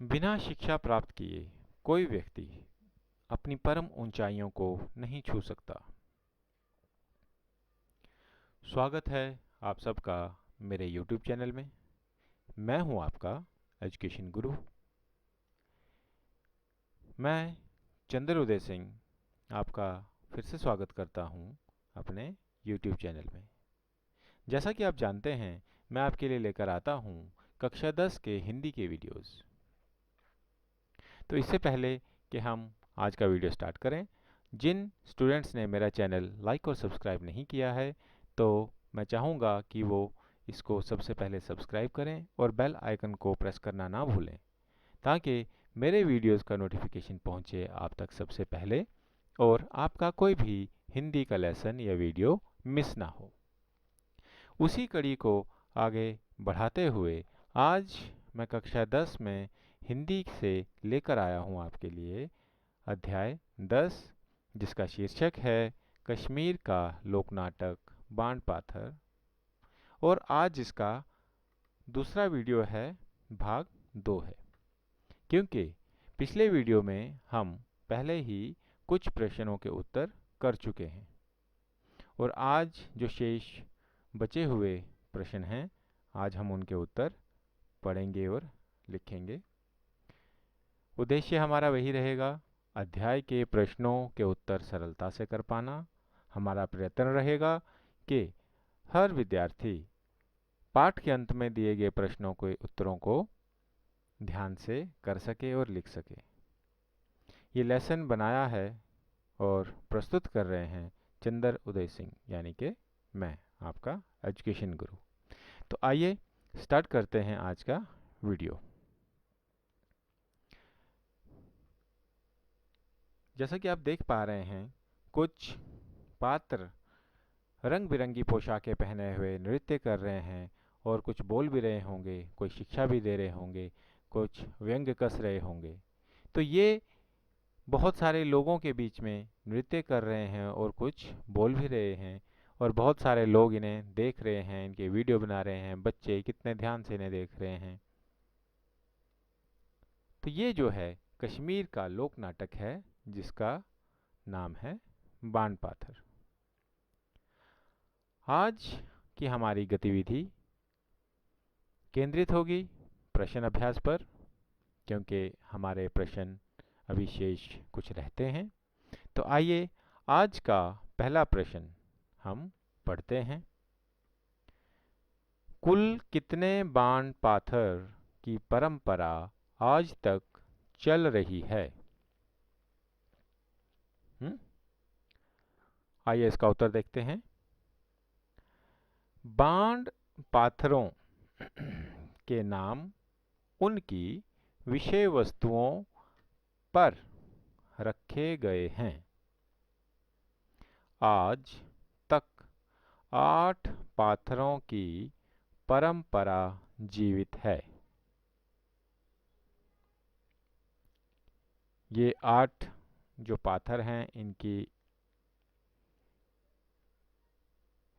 बिना शिक्षा प्राप्त किए कोई व्यक्ति अपनी परम ऊंचाइयों को नहीं छू सकता। स्वागत है आप सबका मेरे YouTube चैनल में। मैं हूं आपका एजुकेशन गुरु। मैं चंद्र उदय सिंह आपका फिर से स्वागत करता हूं अपने YouTube चैनल में। जैसा कि आप जानते हैं, मैं आपके लिए लेकर आता हूं कक्षा 10 के हिंदी के वीडियोस। तो इससे पहले कि हम आज का वीडियो स्टार्ट करें, जिन स्टूडेंट्स ने मेरा चैनल लाइक और सब्सक्राइब नहीं किया है, तो मैं चाहूँगा कि वो इसको सबसे पहले सब्सक्राइब करें और बेल आइकन को प्रेस करना ना भूलें, ताकि मेरे वीडियोस का नोटिफिकेशन पहुँचे आप तक सबसे पहले और आपका कोई भी हिंदी का लेसन या वीडियो मिस ना हो। उसी कड़ी को आगे बढ़ाते हुए आज मैं कक्षा 10 में हिंदी से लेकर आया हूँ आपके लिए अध्याय 10, जिसका शीर्षक है कश्मीर का लोक नाटक बाण पाथर। और आज इसका दूसरा वीडियो है, भाग 2 है, क्योंकि पिछले वीडियो में हम पहले ही कुछ प्रश्नों के उत्तर कर चुके हैं और आज जो शेष बचे हुए प्रश्न हैं, आज हम उनके उत्तर पढ़ेंगे और लिखेंगे। उद्देश्य हमारा वही रहेगा, अध्याय के प्रश्नों के उत्तर सरलता से कर पाना। हमारा प्रयत्न रहेगा कि हर विद्यार्थी पाठ के अंत में दिए गए प्रश्नों के उत्तरों को ध्यान से कर सके और लिख सके। ये लेसन बनाया है और प्रस्तुत कर रहे हैं चंद्र उदय सिंह, यानी कि मैं आपका एजुकेशन गुरु। तो आइए स्टार्ट करते हैं आज का वीडियो। जैसा कि आप देख पा रहे हैं, कुछ पात्र रंग बिरंगी पोशाकें पहने हुए नृत्य कर रहे हैं और कुछ बोल भी रहे होंगे, कोई शिक्षा भी दे रहे होंगे, कुछ व्यंग्य कस रहे होंगे। तो ये बहुत सारे लोगों के बीच में नृत्य कर रहे हैं और कुछ बोल भी रहे हैं और बहुत सारे लोग इन्हें देख रहे हैं, इनके वीडियो बना रहे हैं। बच्चे कितने ध्यान से इन्हें देख रहे हैं। तो ये जो है कश्मीर का लोक नाटक है, जिसका नाम है बाण पाथर। आज की हमारी गतिविधि केंद्रित होगी प्रश्न अभ्यास पर, क्योंकि हमारे प्रश्न अभी शेष कुछ रहते हैं। तो आइए आज का पहला प्रश्न हम पढ़ते हैं। कुल कितने बाण पाथर की परंपरा आज तक चल रही है? आइए इसका उत्तर देखते हैं। बाण पाथरों के नाम उनकी विषय वस्तुओं पर रखे गए हैं। आज तक 8 पाथरों की परंपरा जीवित है। ये 8 जो पाथर हैं, इनकी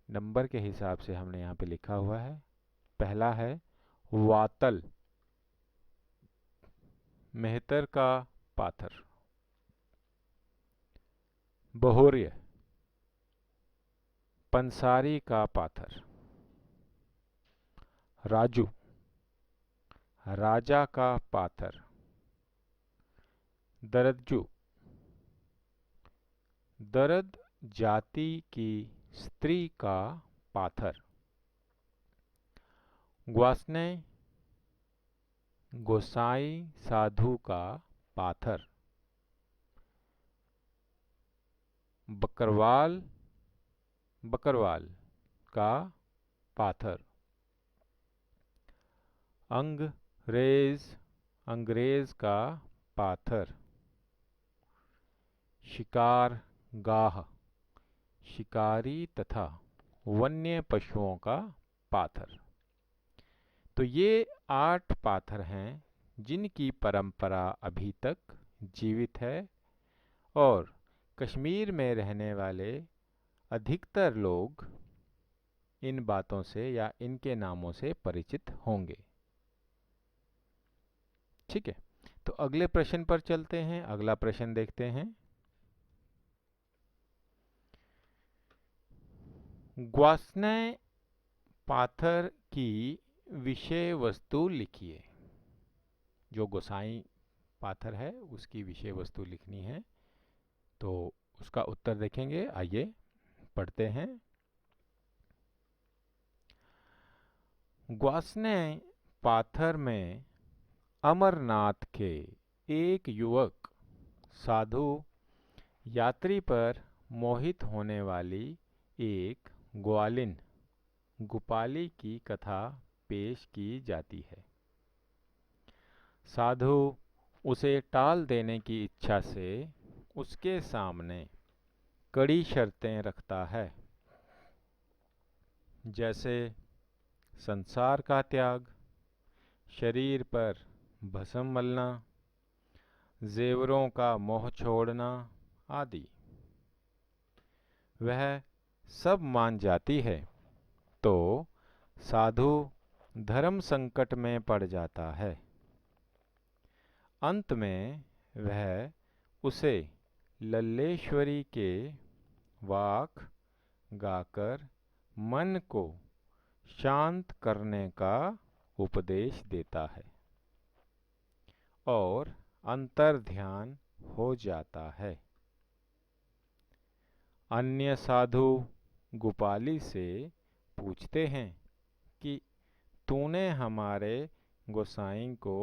नंबर के हिसाब से हमने यहाँ पे लिखा हुआ है। पहला है वातल, मेहतर का पाथर। बहोर्य, पंसारी का पाथर। राजू, राजा का पाथर। दरज्जू, दरद जाति की स्त्री का पाथर। ग्वासने, गोसाई साधु का पाथर। बकरवाल, बकरवाल का पाथर। अंग्रेज, अंग्रेज का पाथर। शिकार गाह, शिकारी तथा वन्य पशुओं का पाथर। तो ये 8 पाथर हैं जिनकी परंपरा अभी तक जीवित है और कश्मीर में रहने वाले अधिकतर लोग इन बातों से या इनके नामों से परिचित होंगे। ठीक है, तो अगले प्रश्न पर चलते हैं। अगला प्रश्न देखते हैं। ग्वास्ने पाथर की विषय वस्तु लिखिए। जो गोसाई पाथर है उसकी विषय वस्तु लिखनी है, तो उसका उत्तर देखेंगे। आइए पढ़ते हैं। ग्वास्ने पाथर में अमरनाथ के एक युवक साधु यात्री पर मोहित होने वाली एक ग्वालिन गुपाली की कथा पेश की जाती है। साधु उसे टाल देने की इच्छा से उसके सामने कड़ी शर्तें रखता है, जैसे संसार का त्याग, शरीर पर भस्म मलना, जेवरों का मोह छोड़ना आदि। वह सब मान जाती है तो साधु धर्म संकट में पड़ जाता है। अंत में वह उसे लल्लेश्वरी के वाक गाकर मन को शांत करने का उपदेश देता है और अंतर ध्यान हो जाता है। अन्य साधु गुपाली से पूछते हैं कि तूने हमारे गोसाई को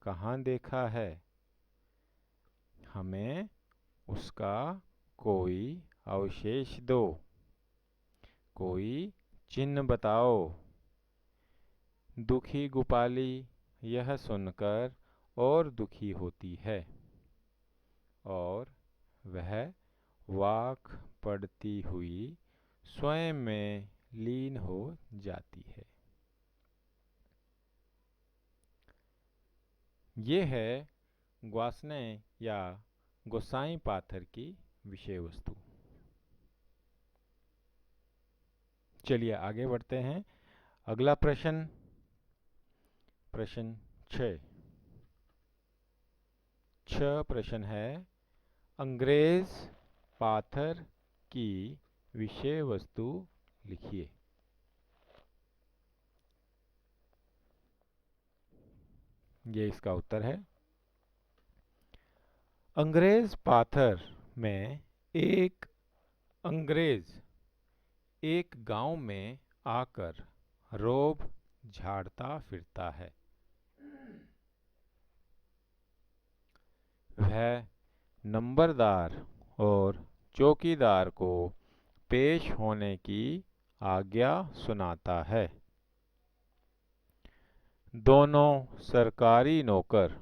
कहाँ देखा है? हमें उसका कोई अवशेष दो, कोई चिन्ह बताओ। दुखी गुपाली यह सुनकर और दुखी होती है और वह वाक पड़ती हुई स्वयं में लीन हो जाती है। ये है ग्वास्ने या गोसाई पाथर की विषय वस्तु। चलिए आगे बढ़ते हैं। अगला प्रश्न, प्रश्न 6 प्रश्न है। अंग्रेज पाथर की विषय वस्तु लिखिए। ये इसका उत्तर है। अंग्रेज पाथर में एक अंग्रेज एक गांव में आकर रोब झाड़ता फिरता है। वह नंबरदार और चौकीदार को पेश होने की आज्ञा सुनाता है। दोनों सरकारी नौकर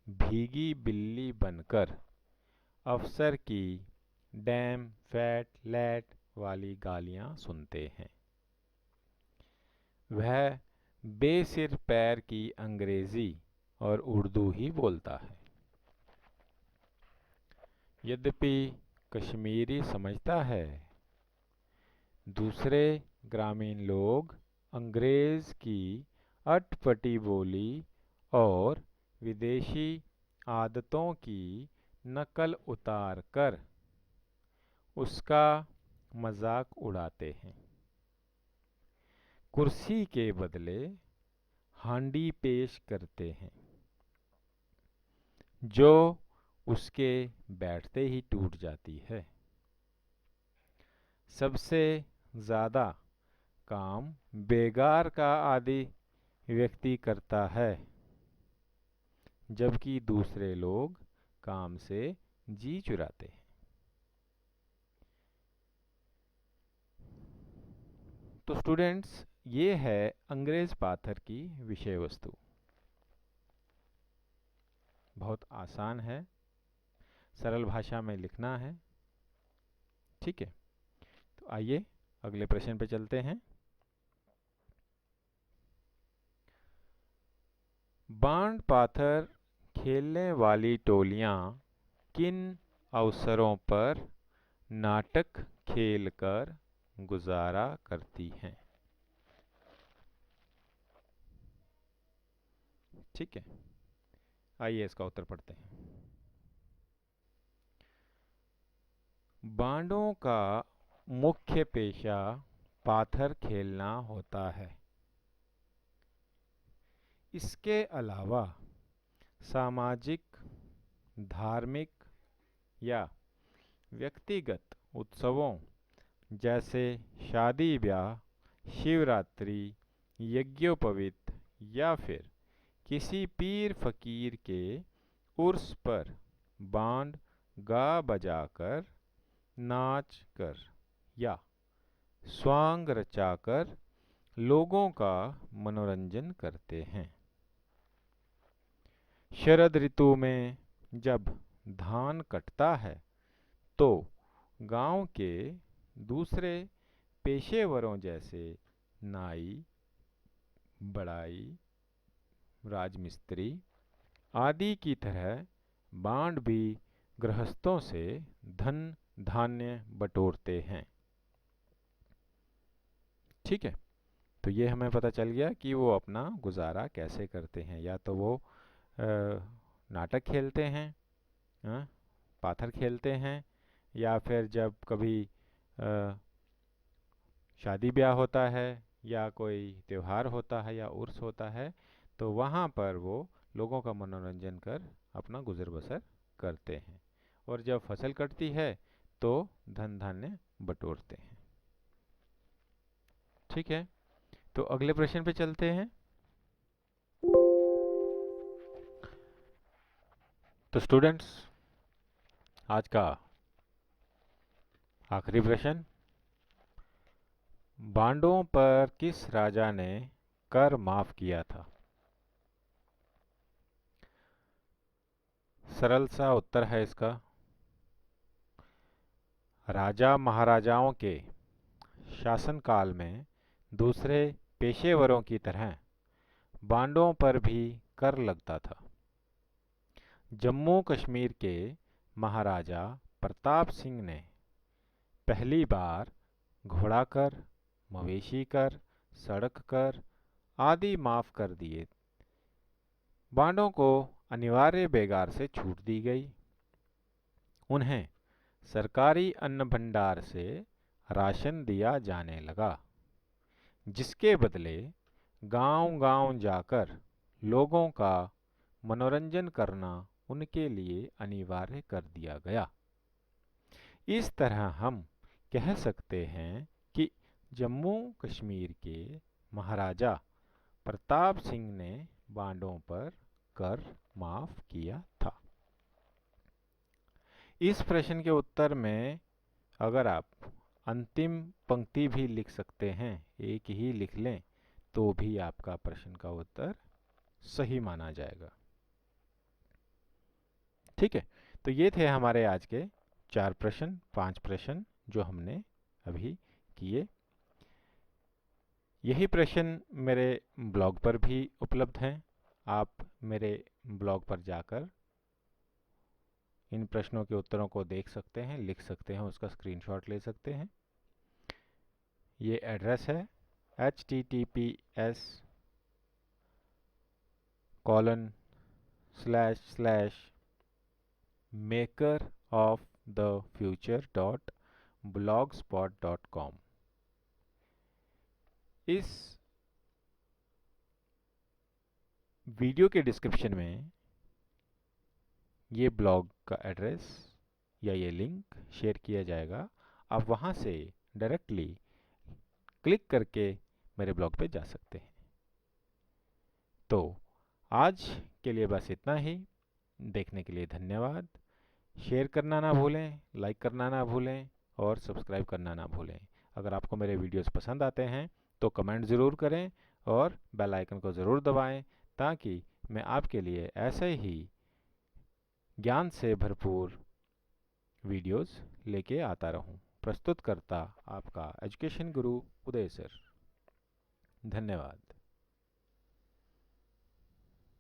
भीगी बिल्ली बनकर अफसर की डैम फैट लैट वाली गालियां सुनते हैं। वह बेसिर पैर की अंग्रेजी और उर्दू ही बोलता है। यद्यपि कश्मीरी समझता है। दूसरे ग्रामीण लोग अंग्रेज की अटपटी बोली और विदेशी आदतों की नकल उतार कर उसका मजाक उड़ाते हैं। कुर्सी के बदले हांडी पेश करते हैं, जो उसके बैठते ही टूट जाती है। सबसे ज़्यादा काम बेगार का आदि व्यक्ति करता है, जबकि दूसरे लोग काम से जी चुराते हैं। तो स्टूडेंट्स, ये है अंग्रेज पाथर की विषय वस्तु। बहुत आसान है, सरल भाषा में लिखना है। ठीक है, तो आइए अगले प्रश्न पे चलते हैं। बाण पाथर खेलने वाली टोलियां किन अवसरों पर नाटक खेलकर गुजारा करती हैं? ठीक है, आइए इसका उत्तर पढ़ते हैं। बांडों का मुख्य पेशा पाथर खेलना होता है। इसके अलावा सामाजिक, धार्मिक या व्यक्तिगत उत्सवों जैसे शादी ब्याह, शिवरात्रि, यज्ञोपवीत या फिर किसी पीर फकीर के उर्स पर बांड गा बजाकर, नाच कर या स्वांग रचाकर लोगों का मनोरंजन करते हैं। शरद ऋतु में जब धान कटता है तो गांव के दूसरे पेशेवरों जैसे नाई, बढ़ाई, राजमिस्त्री आदि की तरह बांड भी गृहस्थों से धन धान्य बटोरते हैं। ठीक है, तो ये हमें पता चल गया कि वो अपना गुजारा कैसे करते हैं। या तो वो नाटक खेलते हैं, पाथर खेलते हैं, या फिर जब कभी शादी ब्याह होता है या कोई त्यौहार होता है या उर्स होता है तो वहाँ पर वो लोगों का मनोरंजन कर अपना गुजर बसर करते हैं। और जब फसल कटती है तो धन धान्य बटोरते हैं। ठीक है, तो अगले प्रश्न पे चलते हैं। तो स्टूडेंट्स, आज का आखिरी प्रश्न, बांडों पर किस राजा ने कर माफ किया था? सरल सा उत्तर है इसका, राजा महाराजाओं के शासनकाल में दूसरे पेशेवरों की तरह बांडों पर भी कर लगता था। जम्मू कश्मीर के महाराजा प्रताप सिंह ने पहली बार घोड़ा कर, मवेशी कर, सड़क कर आदि माफ कर दिए। बांडों को अनिवार्य बेगार से छूट दी गई। उन्हें सरकारी अन्न भंडार से राशन दिया जाने लगा, जिसके बदले गांव-गांव जाकर लोगों का मनोरंजन करना उनके लिए अनिवार्य कर दिया गया। इस तरह हम कह सकते हैं कि जम्मू कश्मीर के महाराजा प्रताप सिंह ने बांडों पर कर माफ किया था। इस प्रश्न के उत्तर में अगर आप अंतिम पंक्ति भी लिख सकते हैं, एक ही लिख लें, तो भी आपका प्रश्न का उत्तर सही माना जाएगा। ठीक है, तो ये थे हमारे आज के 5 प्रश्न जो हमने अभी किए। यही प्रश्न मेरे ब्लॉग पर भी उपलब्ध हैं। आप मेरे ब्लॉग पर जाकर इन प्रश्नों के उत्तरों को देख सकते हैं, लिख सकते हैं, उसका स्क्रीनशॉट ले सकते हैं। ये एड्रेस है https://makerofthefuture.blogspot.com। इस वीडियो के डिस्क्रिप्शन में ये ब्लॉग का एड्रेस या ये लिंक शेयर किया जाएगा। आप वहाँ से डायरेक्टली क्लिक करके मेरे ब्लॉग पे जा सकते हैं। तो आज के लिए बस इतना ही। देखने के लिए धन्यवाद। शेयर करना ना भूलें, लाइक करना ना भूलें और सब्सक्राइब करना ना भूलें। अगर आपको मेरे वीडियोस पसंद आते हैं तो कमेंट ज़रूर करें और बेल आइकन को ज़रूर दबाएं, ताकि मैं आपके लिए ऐसे ही ज्ञान से भरपूर वीडियोस लेके आता रहूं। प्रस्तुत करता आपका एजुकेशन गुरु उदय सर। धन्यवाद।